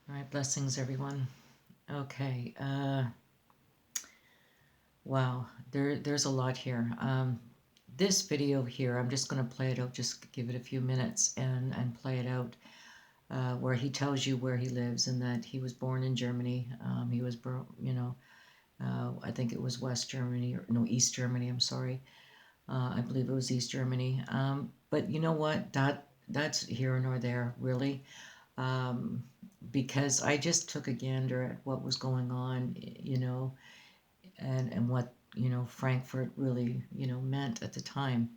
All right, blessings, everyone. Okay, wow, there's a lot here. This video here, I'm just going to play it out, just give it a few minutes and play it out, where he tells you where he lives and that he was born in Germany. He was, I think it was West Germany, or no, East Germany, I'm sorry. I believe it was East Germany. But you know what? That's here nor there, really. Um, because I just took a gander at what was going on, and what, Frankfurt really, meant at the time.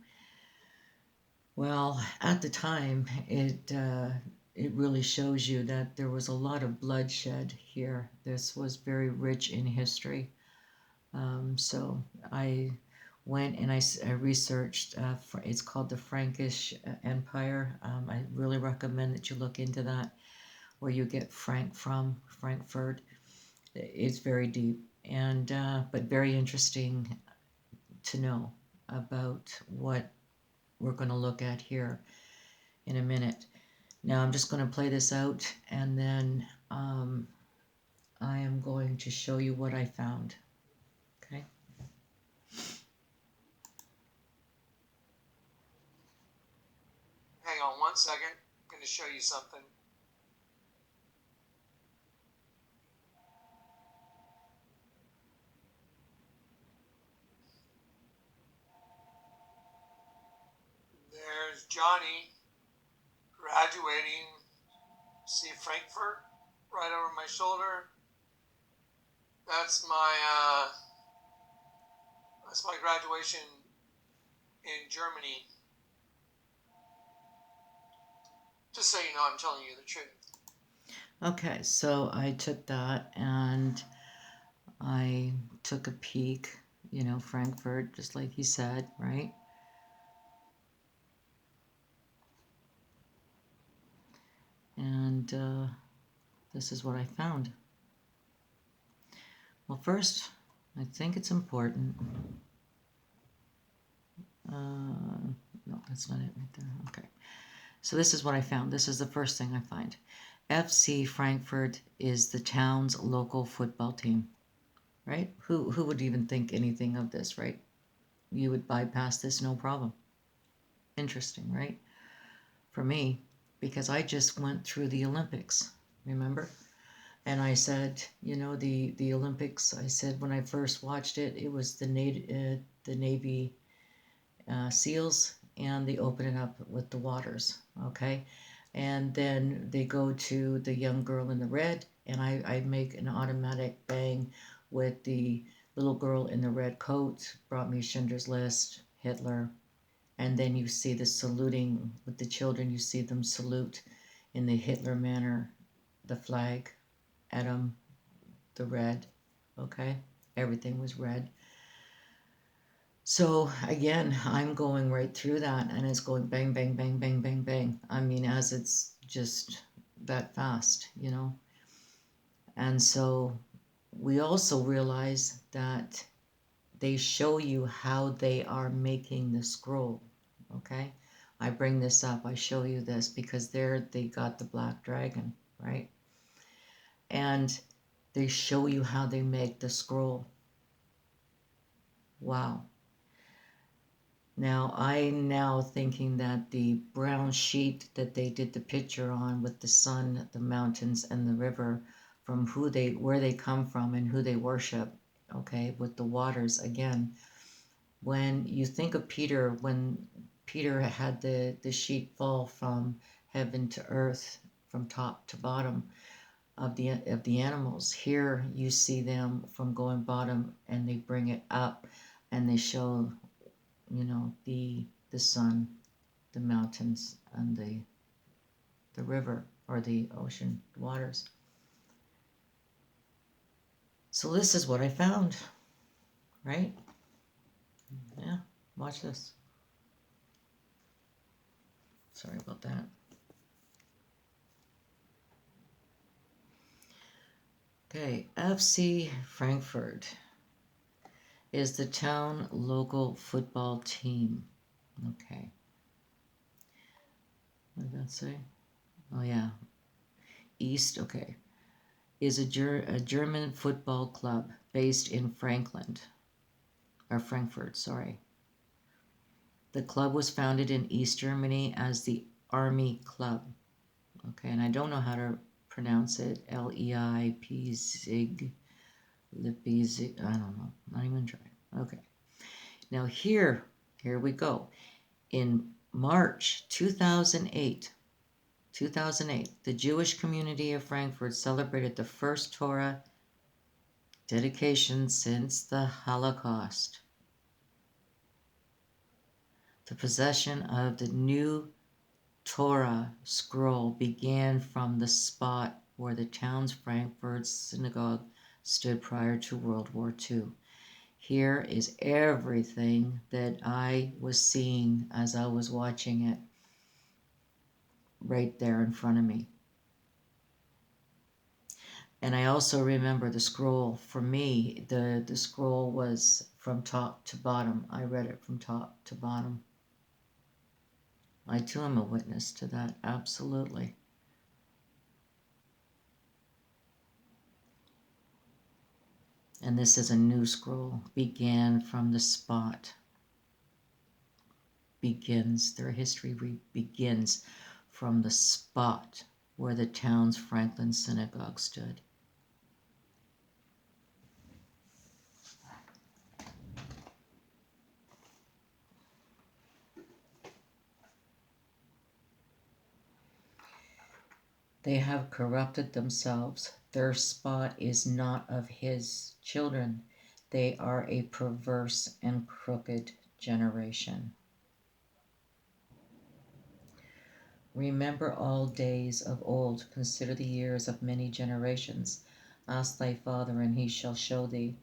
Well, at the time, it really shows you that there was a lot of bloodshed here. This was very rich in history. So I went and I researched. It's called the Frankish Empire. I really recommend that you look into that, where you get Frank from Frankfurt. It's very deep and but very interesting to know about what we're going to look at here in a minute. Now I'm just going to play this out, and then I am going to show you what I found. Okay. Hang on 1 second. I'm going to show you something. There's Johnny graduating. See Frankfurt right over my shoulder. That's my graduation in Germany. Just so you know, I'm telling you the truth. Okay, so I took that and I took a peek, Frankfurt, just like he said, right? And this is what I found. Well, first, I think it's important. No, that's not it right there. Okay. So this is what I found. This is the first thing I find. FC Frankfurt is the town's local football team, right? Who would even think anything of this, right? You would bypass this no problem. Interesting, right? For me, because I just went through the Olympics, remember? And I said, the Olympics, I said when I first watched it, it was the Navy SEALs, and they open it up with the waters, okay? And then they go to the young girl in the red, and I make an automatic bang with the little girl in the red coat, brought me Schindler's List, Hitler, and then you see the saluting with the children, you see them salute in the Hitler manner, the flag, Adam, the red, okay? Everything was red. So again, I'm going right through that, and it's going bang, bang, bang, bang, bang, bang. I mean, as it's just that fast, And so we also realize that they show you how they are making the scroll, okay? I bring this up, I show you this because there they got the black dragon, right? And they show you how they make the scroll. Wow. Now, I'm now thinking that the brown sheet that they did the picture on with the sun, the mountains, and the river, from where they come from and who they worship, okay, with the waters again. When you think of Peter, when Peter had the sheet fall from heaven to earth, from top to bottom of the animals, here you see them from going bottom and they bring it up and they show the sun, the mountains, and the river or the ocean waters. So this is what I found, right? Yeah, watch this. Sorry about that. Okay, FC Frankfurt is the town local football team. Okay. What did that say? Oh yeah, East, okay. is a German football club based in Frankfurt. Sorry. The club was founded in East Germany as the Army Club. Okay, and I don't know how to pronounce it. Leipzig, Leipzig. I don't know. Not even trying. Okay. Now here we go. In March 2008, the Jewish community of Frankfurt celebrated the first Torah dedication since the Holocaust. The possession of the new Torah scroll began from the spot where the town's Frankfurt synagogue stood prior to World War II. Here is everything that I was seeing as I was watching it right there in front of me. And I also remember the scroll. For me, the scroll was from top to bottom. I read it from top to bottom. I too am a witness to that, absolutely. And this is a new scroll. Began from the spot. Begins, their history begins from the spot where the town's Franklin synagogue stood. They have corrupted themselves. Their spot is not of his children. They are a perverse and crooked generation. Remember all days of old. Consider the years of many generations. Ask thy father, and he shall show thee,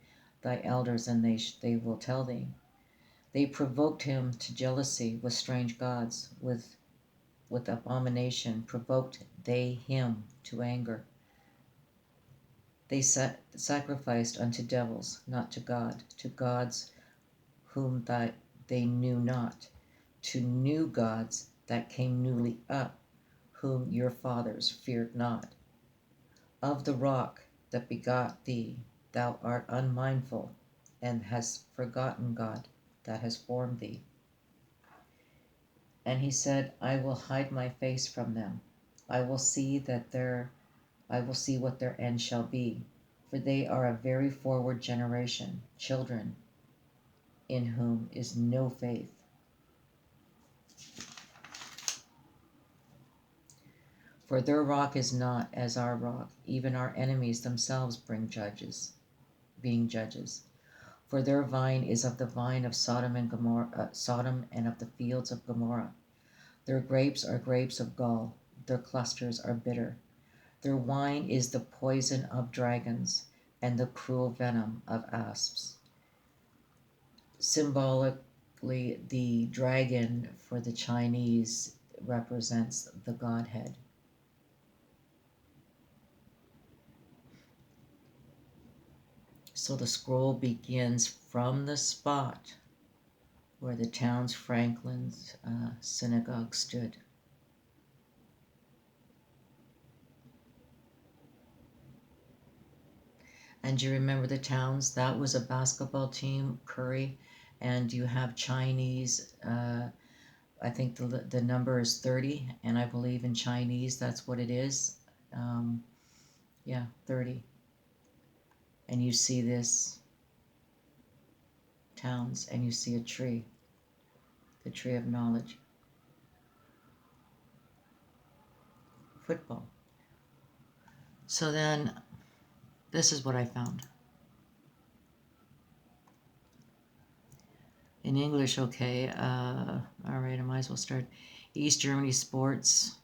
thy elders, and they will tell thee. They provoked him to jealousy with strange gods, with abomination provoked they him to anger. They sacrificed unto devils, not to God, to gods whom they knew not, to new gods that came newly up, whom your fathers feared not. Of the rock that begot thee, thou art unmindful, and hast forgotten God that has formed thee. And he said, I will hide my face from them. I will see what their end shall be. For they are a very forward generation, children in whom is no faith. For their rock is not as our rock, even our enemies themselves being judges. For their vine is of the vine of Sodom and of the fields of Gomorrah. Their grapes are grapes of gall, their clusters are bitter. Their wine is the poison of dragons and the cruel venom of asps. Symbolically, the dragon for the Chinese represents the Godhead. So the scroll begins from the spot where the town's Franklin's synagogue stood. And you remember the towns? That was a basketball team, Curry, and you have Chinese. I think the number is 30, and I believe in Chinese that's what it is. 30. And you see this towns, and you see a tree, the tree of knowledge. Football. So then, this is what I found. In English, okay, all right, I might as well start. East Germany Sports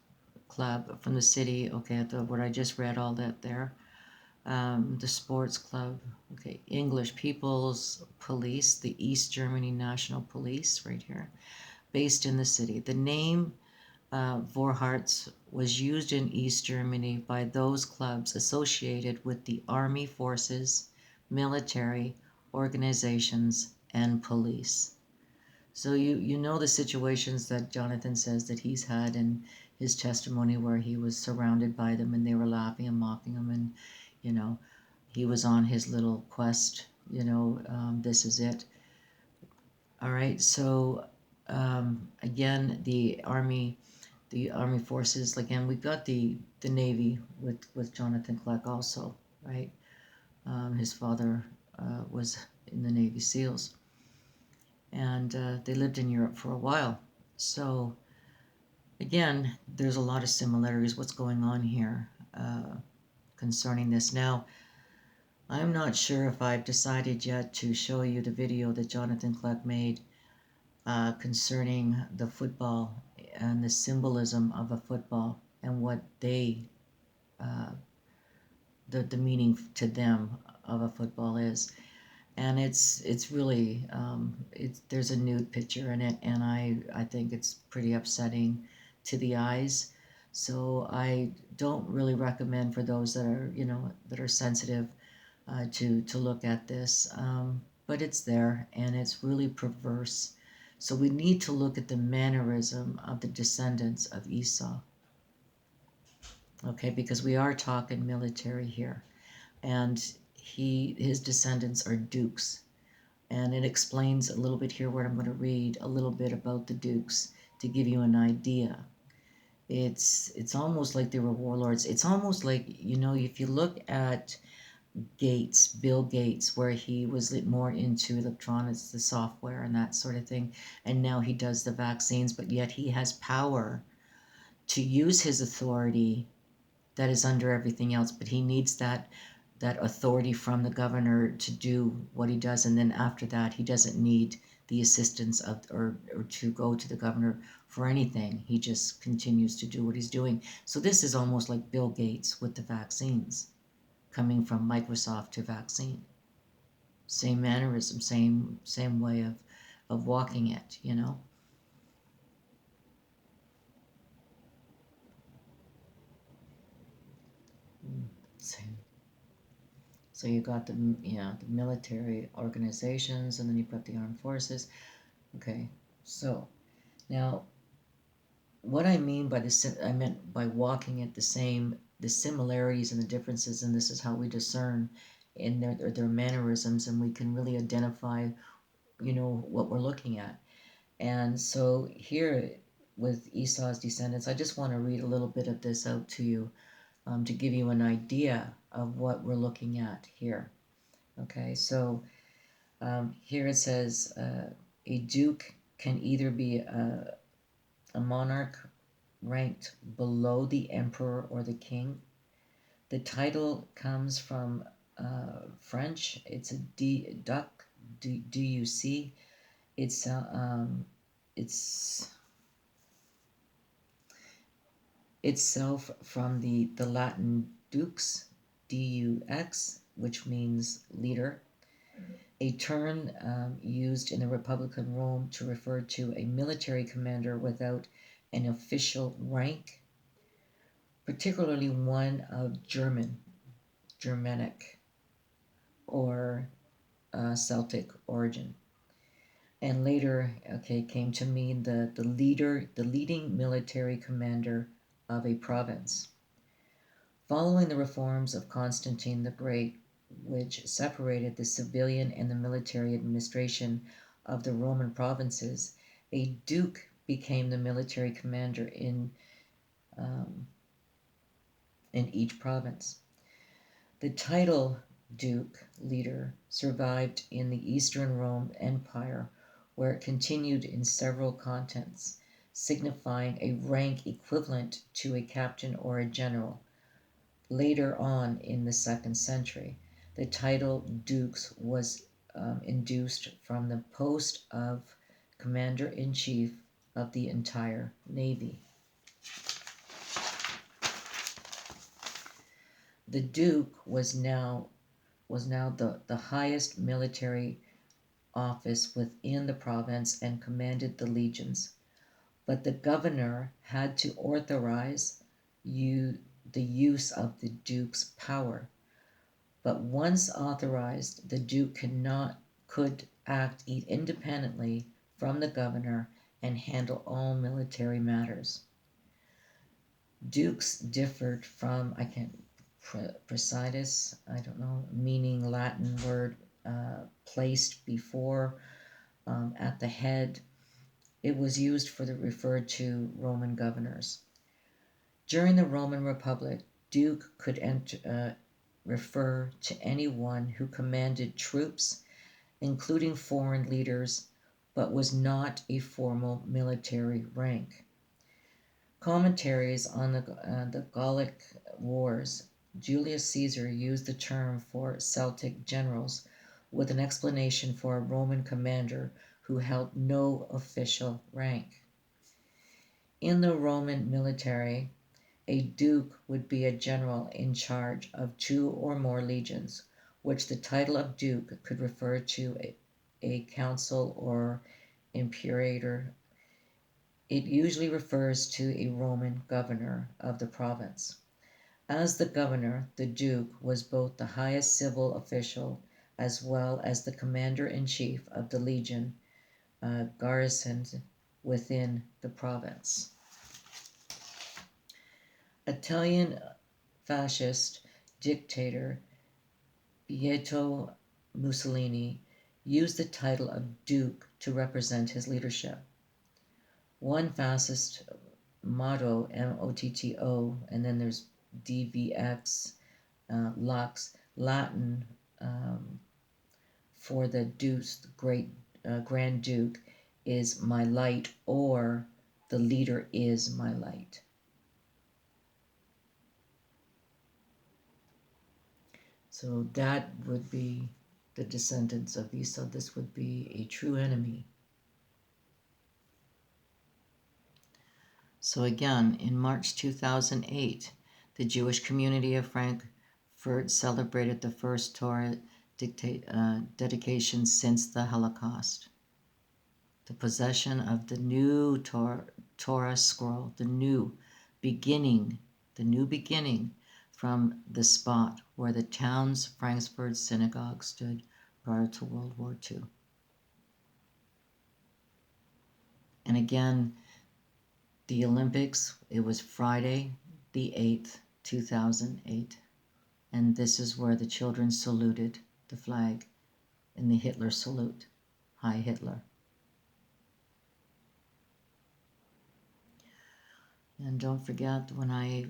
Club from the city, okay, what I just read, all that there. The sports club, okay, English People's Police, the East Germany National Police, right here, based in the city. The name Vorharts was used in East Germany by those clubs associated with the army forces, military organizations, and police. So you know the situations that Jonathan says that he's had in his testimony where he was surrounded by them and they were laughing and mocking him, and He was on his little quest, this is it. All right, so again, the army forces, again, we've got the Navy with Jonathan Clark also, right? His father was in the Navy SEALs, and they lived in Europe for a while. So again, there's a lot of similarities. What's going on here concerning this? Now, I'm not sure if I've decided yet to show you the video that Jonathan Clark made concerning the football and the symbolism of a football and what the meaning to them of a football is. And it's really there's a nude picture in it, and I think it's pretty upsetting to the eyes. So I don't really recommend for those that are sensitive to look at this. But it's there, and it's really perverse. So we need to look at the mannerism of the descendants of Esau. Okay, because we are talking military here, and his descendants are dukes. And it explains a little bit here where I'm going to read a little bit about the dukes to give you an idea. It's almost like they were warlords. It's almost like, if you look at Bill Gates, where he was more into electronics, the software and that sort of thing, and now he does the vaccines, but yet he has power to use his authority that is under everything else, but he needs that authority from the governor to do what he does, and then after that he doesn't need the assistance of or to go to the governor for anything. He just continues to do what he's doing. So this is almost like Bill Gates with the vaccines, coming from Microsoft to vaccine. Same mannerism, same way of walking it, Same. So you got the military organizations, and then you've got the armed forces. Okay, so now what I mean by I meant by walking it the similarities and the differences, and this is how we discern in their mannerisms, and we can really identify, what we're looking at. And so here with Esau's descendants, I just want to read a little bit of this out to you to give you an idea of what we're looking at here. Okay, so here it says a duke can either be a monarch ranked below the emperor or the king. The title comes from French. It's a duc, D-U-C. It's itself from the Latin dux, D-U-X, which means leader, a term used in the Republican Rome to refer to a military commander without an official rank, particularly one of Germanic, or Celtic origin. And later, came to mean the leading military commander of a province. Following the reforms of Constantine the Great, which separated the civilian and the military administration of the Roman provinces, a duke became the military commander in each province. The title duke leader survived in the Eastern Rome Empire, where it continued in several contents, signifying a rank equivalent to a captain or a general. Later on in the 2nd century, the title dukes was induced from the post of commander-in-chief of the entire navy. The duke was now the highest military office within the province and commanded the legions. But the governor had to authorize the use of the duke's power. But once authorized, the duke could act independently from the governor and handle all military matters. Dukes differed from presidis, I don't know, meaning Latin word placed before, at the head. It was used for the referred to Roman governors. During the Roman Republic, duke could refer to anyone who commanded troops, including foreign leaders, but was not a formal military rank. Commentaries on the Gallic Wars, Julius Caesar used the term for Celtic generals with an explanation for a Roman commander who held no official rank. In the Roman military, a duke would be a general in charge of 2 or more legions, which the title of duke could refer to a council or imperator. It usually refers to a Roman governor of the province. As the governor, the duke was both the highest civil official as well as the commander-in-chief of the legion garrisoned within the province. Italian fascist dictator Benito Mussolini used the title of duke to represent his leadership. One fascist motto, M-O-T-T-O, and then there's DVX, Lux, Latin for the Duke's great Grand Duke is my light, or the leader is my light. So that would be the descendants of Esau. This would be a true enemy. So again, in March 2008, the Jewish community of Frankfurt celebrated the first Torah dedication since the Holocaust. The possession of the new Torah scroll, the new beginning from the spot where the town's Frankfurt synagogue stood prior to World War II. And again, the Olympics, it was Friday the 8th, 2008. And this is where the children saluted the flag in the Hitler salute. Hi, Hitler. And don't forget when I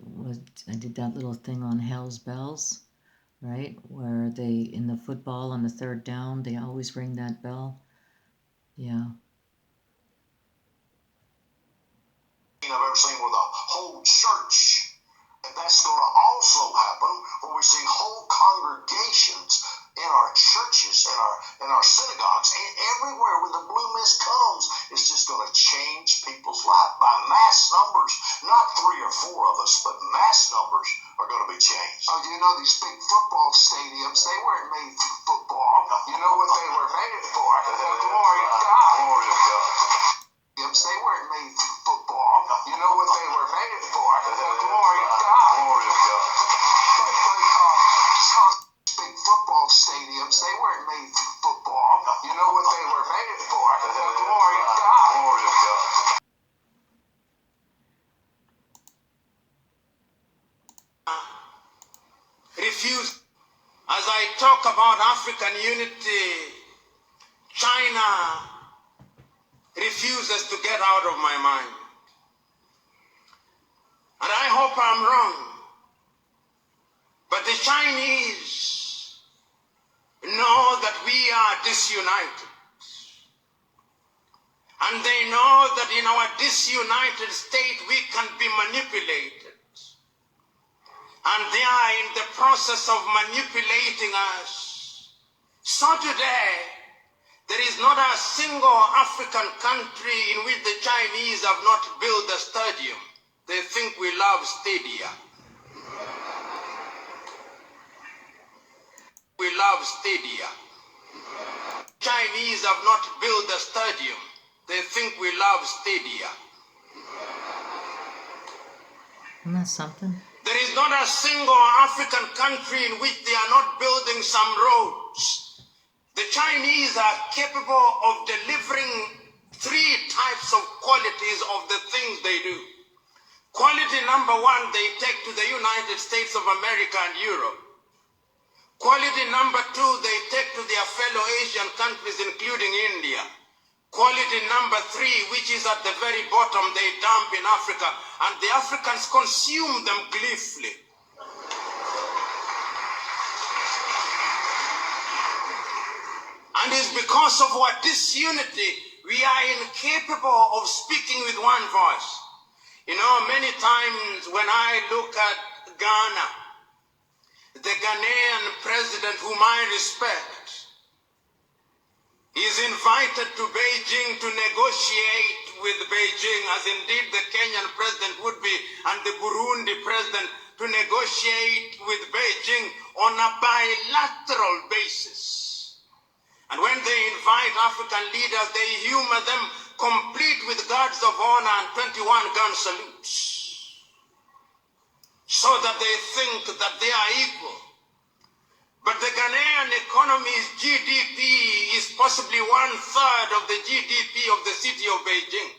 did that little thing on Hell's Bells, right? Where they, in the football on the 3rd down, they always ring that bell. Yeah. I've ever seen with a whole church. And that's going to also happen when we see whole congregations in our churches, in our synagogues, and everywhere when the blue mist comes. It's just going to change people's life by mass numbers. Not 3 or 4 of us, but mass numbers are going to be changed. Oh, you know, these big football stadiums, they weren't made for football. You know what they were made for? The glory of God. Glory of God. They weren't made for football. You know what they were made for? The glory of God. Glory of God. Big football stadiums, they weren't made for football. You know what they were made for? The glory of God. Glory of God. Refuse. As I talk about African unity, China refuses to get out of my mind. And I hope I'm wrong. But the Chinese know that we are disunited. And they know that in our disunited state we can be manipulated. And they are in the process of manipulating us. So today, there is not a single African country in which the Chinese have not built a stadium. They think we love stadia. We love stadia. Chinese have not built a stadium. They think we love stadia. Isn't that something? There is not a single African country in which they are not building some roads. The Chinese are capable of delivering 3 types of qualities of the things they do. Quality number one, they take to the United States of America and Europe. Quality number two, they take to their fellow Asian countries, including India. Quality number three, which is at the very bottom, they dump in Africa, and the Africans consume them gleefully. And it's because of our disunity, we are incapable of speaking with one voice. You know, many times when I look at Ghana, the Ghanaian president, whom I respect, is invited to Beijing to negotiate with Beijing, as indeed the Kenyan president would be, and the Burundi president, to negotiate with Beijing on a bilateral basis. And when they invite African leaders, they humor them, complete with guards of honor and 21 gun salutes, so that they think that they are equal. But the Ghanaian economy's GDP is possibly 1/3 of the GDP of the city of Beijing.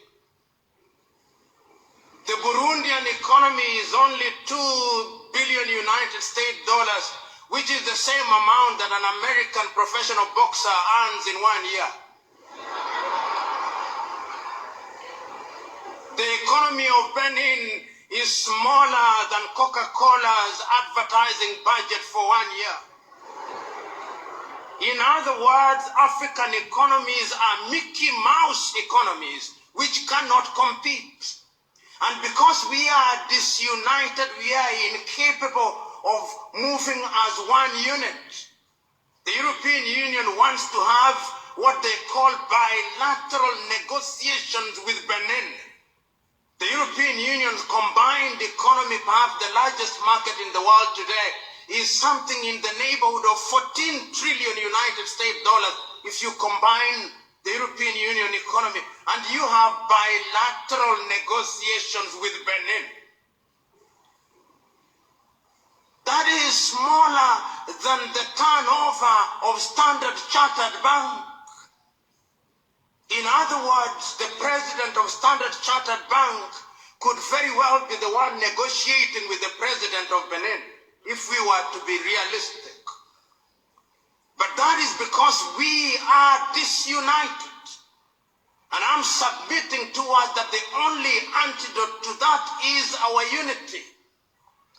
The Burundian economy is only $2 billion United States dollars, which is the same amount that an American professional boxer earns in 1 year. The economy of Benin is smaller than Coca-Cola's advertising budget for 1 year. In other words, African economies are Mickey Mouse economies which cannot compete. And because we are disunited, we are incapable of moving as one unit. The European Union wants to have what they call bilateral negotiations with Benin. The European Union's combined economy, perhaps the largest market in the world today, is something in the neighborhood of 14 trillion United States dollars if you combine the European Union economy, and you have bilateral negotiations with Benin. That is smaller than the turnover of Standard Chartered Bank. In other words, the president of Standard Chartered Bank could very well be the one negotiating with the president of Benin, if we were to be realistic. But that is because we are disunited. And I'm submitting to us that the only antidote to that is our unity.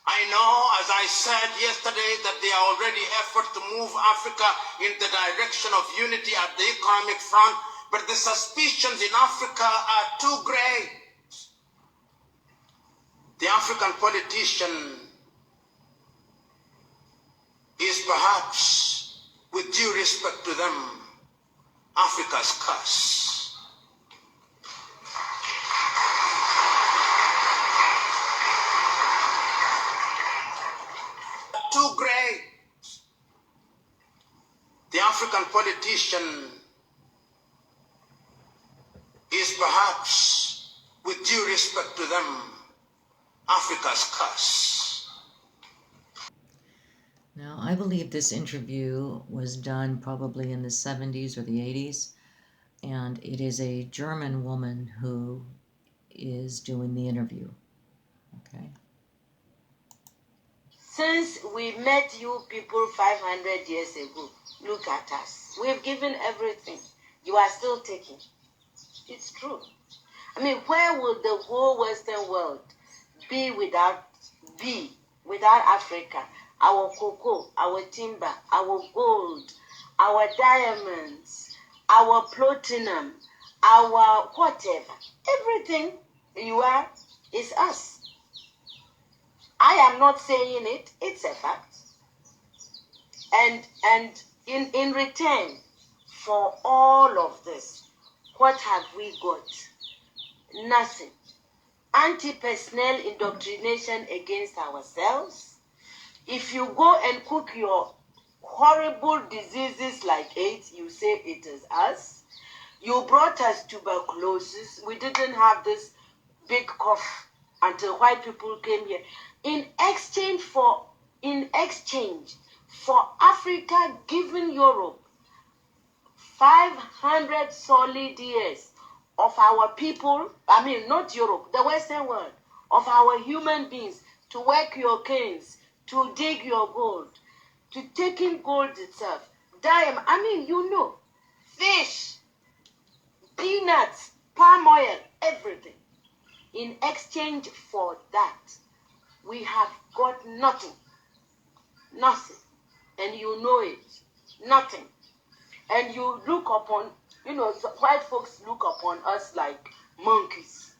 I know, as I said yesterday, that there are already efforts to move Africa in the direction of unity at the economic front, but the suspicions in Africa are too great. The African politician is perhaps, with due respect to them, Africa's curse. Too great. The African politician is perhaps, with due respect to them, Africa's curse. Now, I believe this interview was done probably in the 70s or the 80s, and it is a German woman who is doing the interview. Okay. Since we met you people 500 years ago, look at us. We've given everything. You are still taking. It's true. I mean, where would the whole Western world be without Africa? Our cocoa, our timber, our gold, our diamonds, our platinum, our whatever. Everything you are is us. I am not saying it, it's a fact. And in return for all of this, what have we got? Nothing. Anti-personnel indoctrination against ourselves. If you go and cook your horrible diseases like AIDS, you say it is us. You brought us tuberculosis. We didn't have this big cough until white people came here. In exchange for Africa giving Europe 500 solid years of our people, I mean not Europe, the Western world, of our human beings to work your canes, to dig your gold, to taking gold itself, diamond, fish, peanuts, palm oil, everything. In exchange for that, we have got nothing. Nothing. And you know it. Nothing. And you look upon, white folks look upon us like monkeys.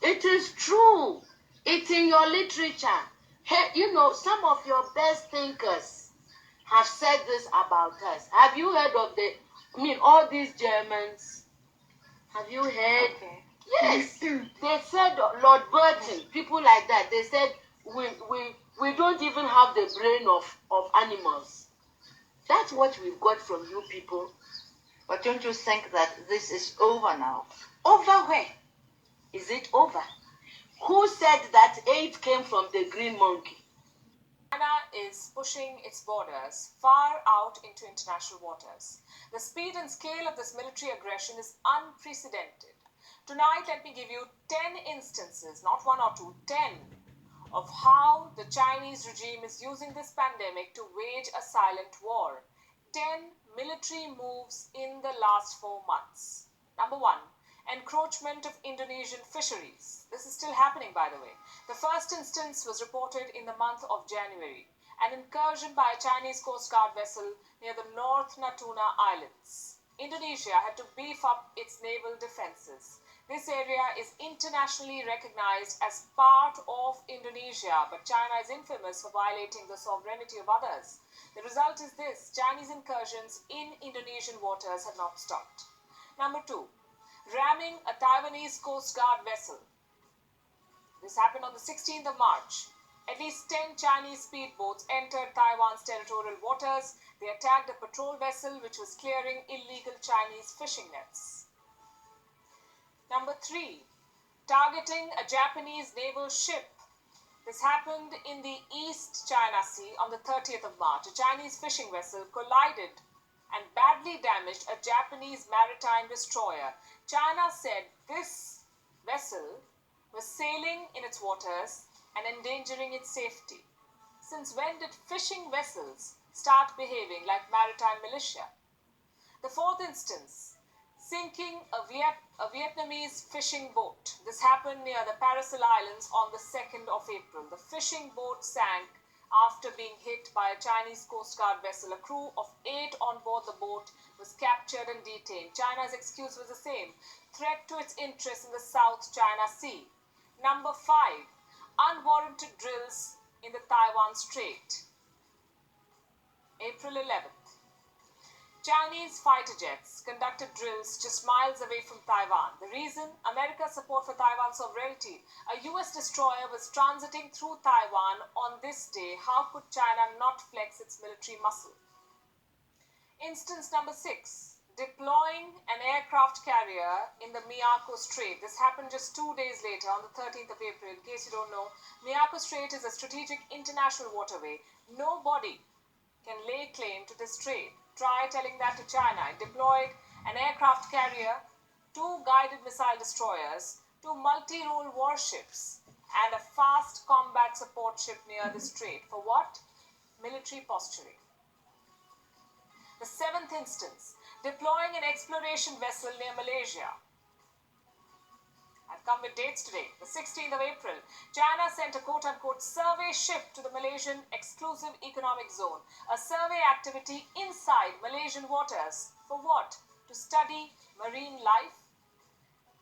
It is true. It's in your literature. Hey, some of your best thinkers have said this about us. Have you heard of all these Germans? Have you heard? Okay. Yes. They said, Lord Burton, people like that, they said, we don't even have the brain of animals. That's what we've got from you people. But don't you think that this is over now? Over where? Is it over? Who said that 8 came from the green monkey? China is pushing its borders far out into international waters. The speed and scale of this military aggression is unprecedented. Tonight, let me give you 10 instances, not 1 or 2, 10, of how the Chinese regime is using this pandemic to wage a silent war. 10 military moves in the last 4 months. Number 1, encroachment of Indonesian fisheries. This is still happening, by the way. The first instance was reported in the month of January. An incursion by a Chinese Coast Guard vessel near the North Natuna Islands. Indonesia had to beef up its naval defenses. This area is internationally recognized as part of Indonesia, but China is infamous for violating the sovereignty of others. The result is this: Chinese incursions in Indonesian waters have not stopped. Number 2, ramming a Taiwanese Coast Guard vessel. This happened on the 16th of March. At least 10 Chinese speedboats entered Taiwan's territorial waters. They attacked a patrol vessel which was clearing illegal Chinese fishing nets. Number 3, targeting a Japanese naval ship. This happened in the East China Sea on the 30th of March. A Chinese fishing vessel collided and badly damaged a Japanese maritime destroyer. China said this vessel was sailing in its waters and endangering its safety. Since when did fishing vessels start behaving like maritime militia? The fourth instance, sinking a Vietnamese fishing boat. This happened near the Paracel Islands on the 2nd of April. The fishing boat sank after being hit by a Chinese Coast Guard vessel. A crew of 8 on board the boat was captured and detained. China's excuse was the same: threat to its interests in the South China Sea. Number 5, unwarranted drills in the Taiwan Strait. April 11th. Chinese fighter jets conducted drills just miles away from Taiwan. The reason? America's support for Taiwan's sovereignty. A US destroyer was transiting through Taiwan on this day. How could China not flex its military muscle? Instance number 6, deploying an aircraft carrier in the Miyako Strait. This happened just 2 days later on the 13th of April. In case you don't know, Miyako Strait is a strategic international waterway. Nobody can lay claim to this strait. Try telling that to China. It deployed an aircraft carrier, 2 guided missile destroyers, 2 multi-role warships, and a fast combat support ship near the strait. For what? Military posturing. The 7th instance, deploying an exploration vessel near Malaysia. I've come with dates today. The 16th of April, China sent a quote-unquote survey ship to the Malaysian exclusive economic zone. A survey activity inside Malaysian waters. For what? To study marine life?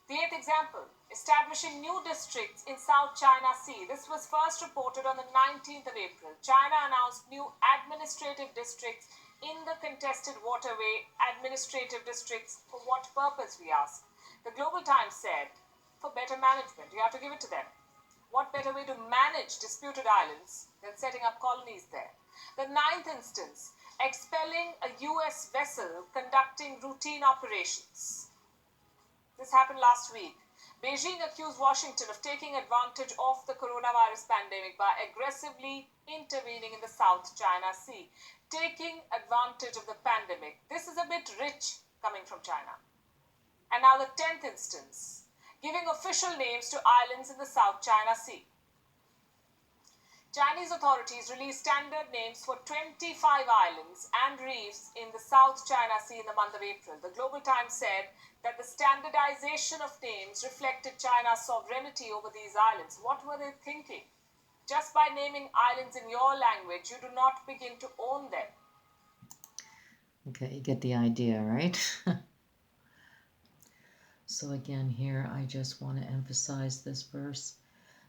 The 8th example, establishing new districts in South China Sea. This was first reported on the 19th of April. China announced new administrative districts in the contested waterway. Administrative districts, for what purpose, we ask? The Global Times said, for better management. You have to give it to them. What better way to manage disputed islands than setting up colonies there? The 9th instance, expelling a US vessel conducting routine operations. This happened last week. Beijing accused Washington of taking advantage of the coronavirus pandemic by aggressively intervening in the South China Sea. Taking advantage of the pandemic. This is a bit rich coming from China. And now the 10th instance, giving official names to islands in the South China Sea. Chinese authorities released standard names for 25 islands and reefs in the South China Sea in the month of April. The Global Times said that the standardization of names reflected China's sovereignty over these islands. What were they thinking? Just by naming islands in your language, you do not begin to own them. Okay, you get the idea, right? So again, here I just want to emphasize this verse.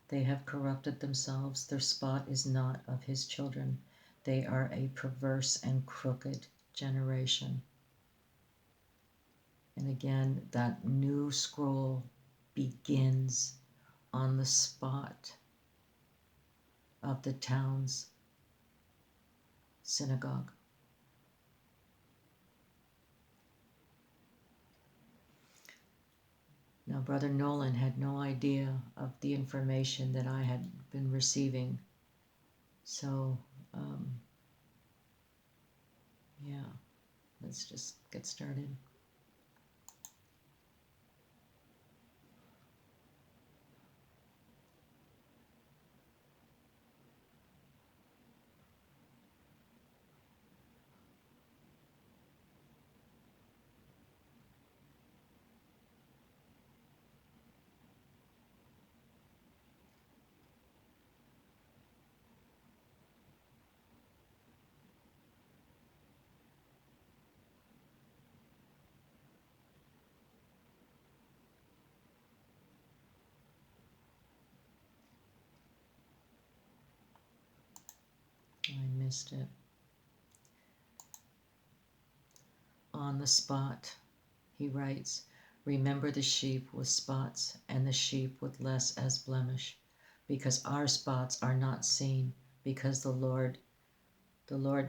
They have corrupted themselves. Their spot is not of his children. They are a perverse and crooked generation. And again, that new scroll begins on the spot of the town's synagogue. Now, Brother Nolan had no idea of the information that I had been receiving. So, yeah, let's just get started. I missed it. On the spot, he writes, remember the sheep with spots and the sheep with less as blemish, because our spots are not seen, because the Lord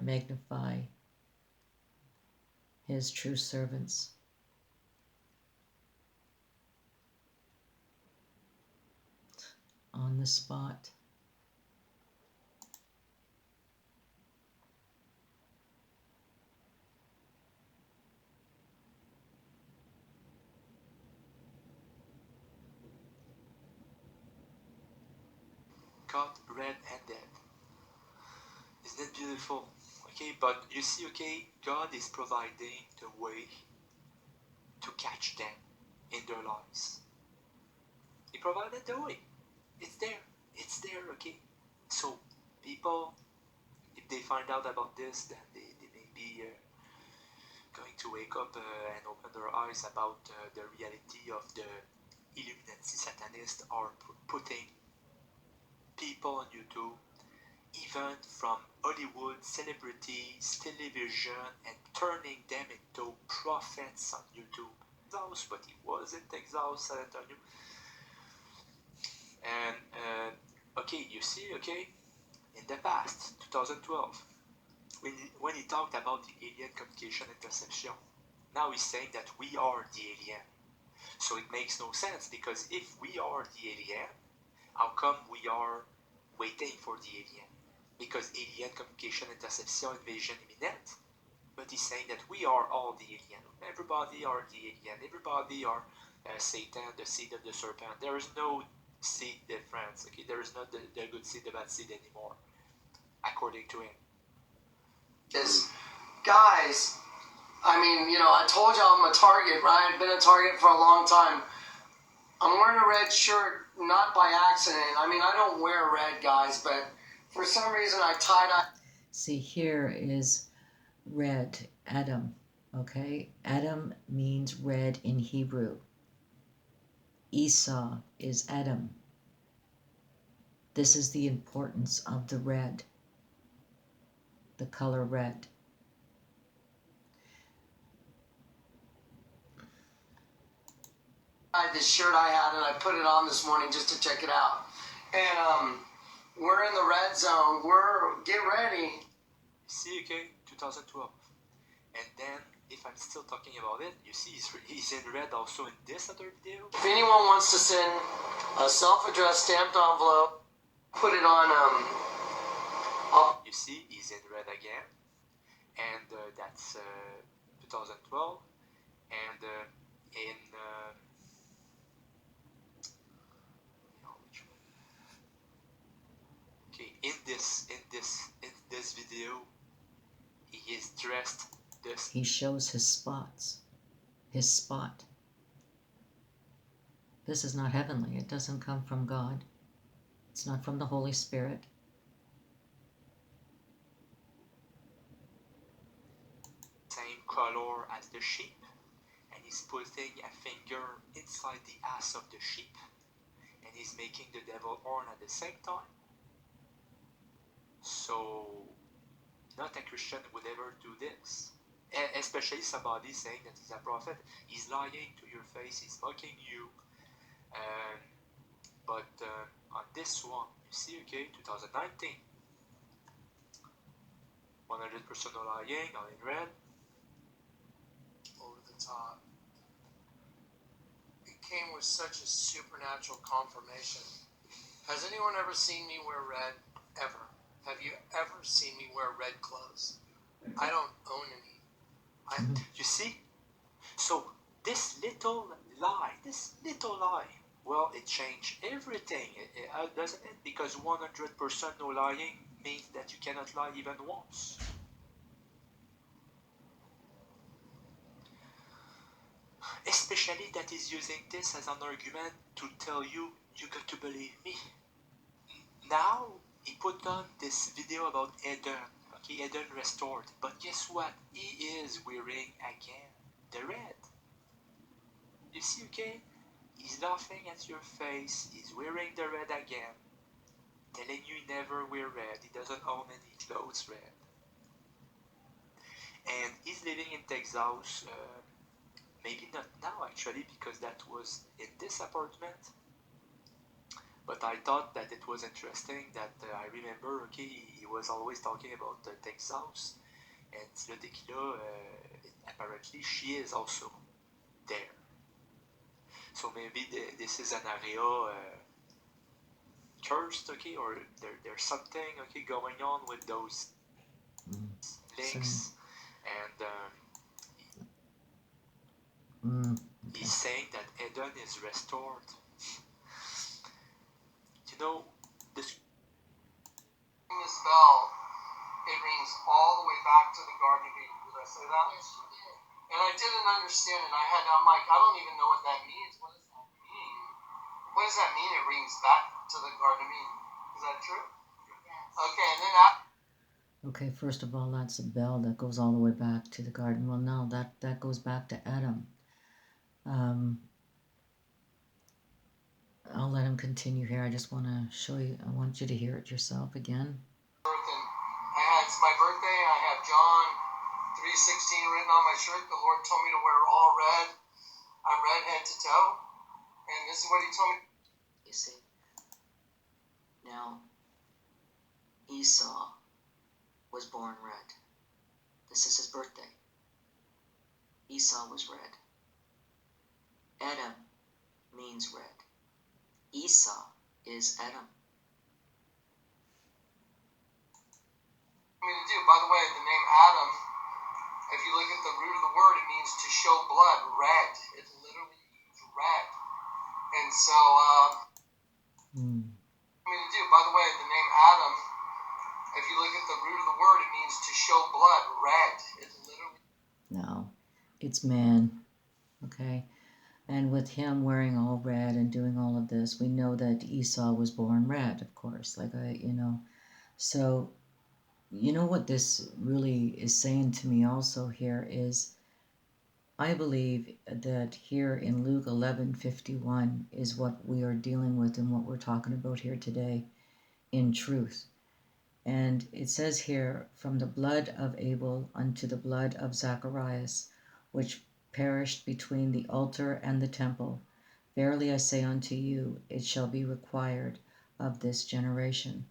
magnify his true servants. On the spot. Caught red-handed. Isn't that beautiful? Okay, but you see, okay, God is providing the way to catch them in their lives. He provided the way. It's there. It's there, okay? So, people, if they find out about this, then they may be going to wake up and open their eyes about the reality of the Illuminati Satanists are putting people on YouTube, even from Hollywood celebrities, television, and turning them into prophets on YouTube. Texas, but he was in Texas, San Antonio. And, okay, you see, okay, in the past, 2012, when he talked about the alien communication interception, now he's saying that we are the alien. So it makes no sense, because if we are the alien, how come we are waiting for the alien? Because alien communication interception invasion imminent. But he's saying that we are all the alien. Everybody are the alien. Everybody are Satan, the seed of the serpent. There is no seed difference. Okay, there is not the good seed, the bad seed anymore, according to him. Guys, I mean, I told y'all I'm a target, right? I've been a target for a long time. I'm wearing a red shirt, not by accident. I mean, I don't wear red, guys, but for some reason I tie-dye. See, here is red, Adam, okay? Adam means red in Hebrew. Esau is Adam. This is the importance of the red, the color red. This shirt I had, and I put it on this morning just to check it out. And we're in the red zone. Get ready. See, okay, 2012. And then, if I'm still talking about it, you see he's in red also in this other video. If anyone wants to send a self-addressed stamped envelope, put it on, you see, he's in red again. And that's 2012. And in in this video, he is dressed this. He shows his spots, his spot. This is not heavenly. It doesn't come from God. It's not from the Holy Spirit. Same color as the sheep, and he's putting a finger inside the ass of the sheep, and he's making the devil horn at the same time. So, not a Christian would ever do this. Especially somebody saying that he's a prophet. He's lying to your face, he's mocking you. But on this one, you see, okay, 2019. 100% no lying, all in red. Over the top. It came with such a supernatural confirmation. Has anyone ever seen me wear red? Ever? Have you ever seen me wear red clothes? I don't own any. You see? So this little lie, well, it changed everything, doesn't it? Because 100% no lying means that you cannot lie even once. Especially that he's using this as an argument to tell you, you got to believe me. Now, he put on this video about Eden. Okay, Eden restored. But guess what? He is wearing again the red. You see, okay? He's laughing at your face. He's wearing the red again. Telling you he never wear red. He doesn't own any clothes red. And he's living in Texas. Maybe not now, actually, because that was in this apartment. But I thought that it was interesting that I remember, okay, he was always talking about Texas. And Tila Tequila, apparently she is also there. So maybe this is an area cursed, okay, or there's something, okay, going on with those links. And he's saying that Eden is restored. You know, this bell, it rings all the way back to the Garden of Eden. Did I say that? Yes, you did. And I didn't understand it. I'm like, I don't even know what that means. What does that mean? What does that mean? It rings back to the Garden of Eden. Is that true? Yes. Okay, and then Okay, first of all, that's a bell that goes all the way back to the garden. Well, no, that goes back to Adam. I'll let him continue here. I just want to show you. I want you to hear it yourself again. It's my birthday. I have John 3:16 written on my shirt. The Lord told me to wear all red. I'm red head to toe. And this is what he told me. You see? Now, Esau was born red. This is his birthday. Esau was red. Adam means red. Esau is Adam. By the way, the name Adam, if you look at the root of the word, it means to show blood, red. It literally means red. And so, by the way, the name Adam, if you look at the root of the word, it means to show blood, red. It literally... No, it's man, okay? And with him wearing all red and doing all of this, we know that Esau was born red, of course, So, you know what this really is saying to me also here is, I believe that here in Luke 11:51 is what we are dealing with and what we're talking about here today in truth. And it says here, from the blood of Abel unto the blood of Zacharias, which perished between the altar and the temple. Verily I say unto you, it shall be required of this generation.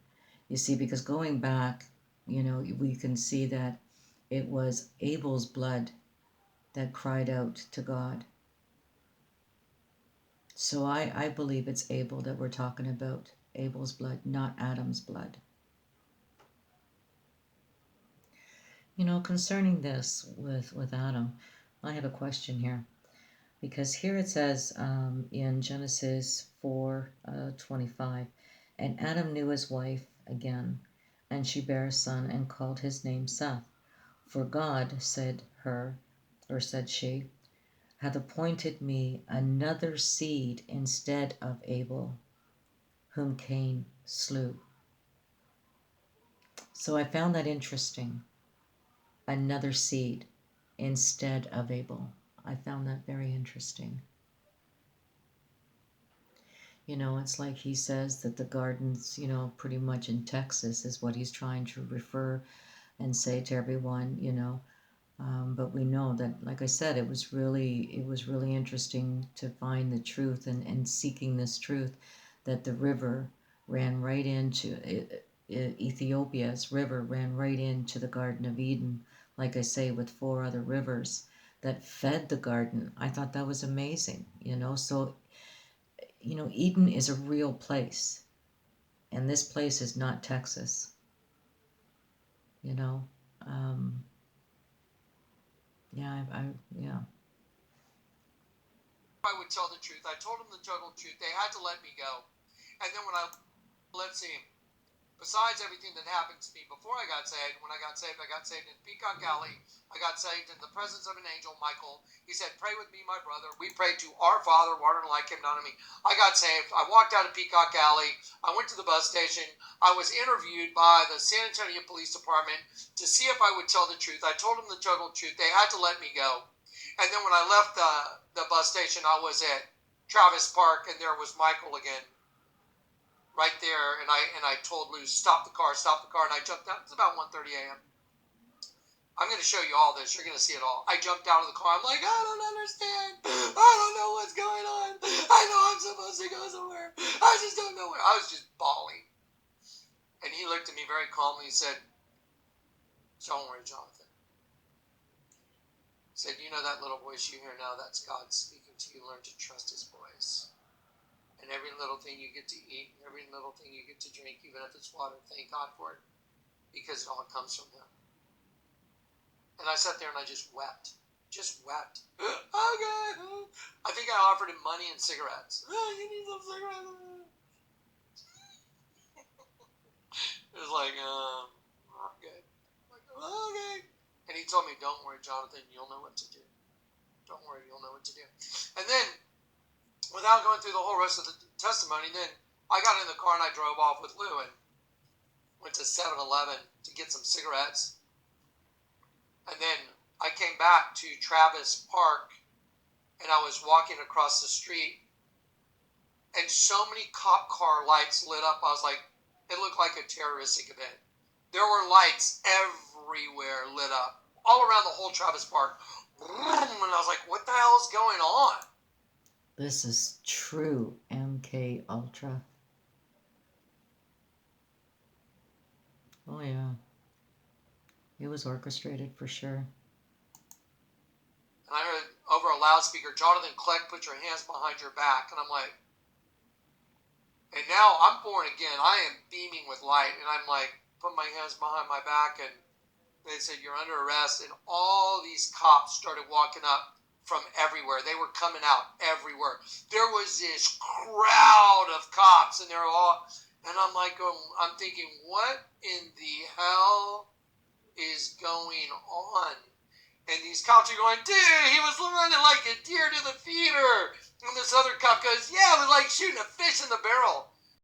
You see, because going back, we can see that it was Abel's blood that cried out to God. So I believe it's Abel that we're talking about, Abel's blood, not Adam's blood. Concerning this with Adam, I have a question here. Because here it says in Genesis 4:25, and Adam knew his wife, again. And she bare a son and called his name Seth. For God, said she, hath appointed me another seed instead of Abel, whom Cain slew. So I found that interesting. Another seed instead of Abel. I found that very interesting. You know, it's like he says that the gardens, you know, pretty much in Texas is what he's trying to refer and say to everyone, you know. But we know that, like I said, it was really interesting to find the truth and seeking this truth, that the river ran right into Ethiopia's river ran right into the Garden of Eden, like I say, with 4 other rivers that fed the garden. I thought that was amazing, you know. So, you know, Eden is a real place, and this place is not Texas, you know. Yeah. I would tell the truth. I told them the total truth. They had to let me go. And then let's see, besides everything that happened to me before I got saved, when I got saved in Peacock Alley. I got saved in the presence of an angel, Michael. He said, pray with me, my brother. We prayed to our Father, water and light came down on me. I got saved. I walked out of Peacock Alley. I went to the bus station. I was interviewed by the San Antonio Police Department to see if I would tell the truth. I told them the total truth. They had to let me go. And then when I left the bus station, I was at Travis Park, and there was Michael again, right there. And I told Lou, stop the car, and I jumped out. It's about 1:30 a.m. I'm going to show you all this. You're going to see it all. I jumped out of the car. I'm like, I don't understand. I don't know what's going on. I know I'm supposed to go somewhere. I just don't know where. I was just bawling. And he looked at me very calmly and said, don't worry, Jonathan. He said, you know that little voice you hear now? That's God speaking to you. Learn to trust his voice. And every little thing you get to eat, every little thing you get to drink, even if it's water, thank God for it. Because it all comes from him. And I sat there and I just wept. Just wept. Oh, God. I think I offered him money and cigarettes. Oh, you need some cigarettes. It was like, I'm good. I'm like, okay. And he told me, don't worry, Jonathan, you'll know what to do. Don't worry, you'll know what to do. And then, without going through the whole rest of the testimony, then I got in the car and I drove off with Lou and went to 7-Eleven to get some cigarettes. And then I came back to Travis Park, and I was walking across the street, and so many cop car lights lit up. I was like, it looked like a terroristic event. There were lights everywhere lit up, all around the whole Travis Park. And I was like, what the hell is going on? This is true MK Ultra. Oh, yeah. It was orchestrated for sure. And I heard over a loudspeaker, Jonathan Kleck, put your hands behind your back. And I'm like, and now I'm born again. I am beaming with light. And I'm like, put my hands behind my back. And they said, you're under arrest. And all these cops started walking up from everywhere. They were coming out everywhere. There was this crowd of cops. And they're all, and I'm like, I'm thinking, what in the hell is going on? And these cops are going, dude, he was running like a deer to the feeder. And this other cop goes, yeah, it was like shooting a fish in the barrel.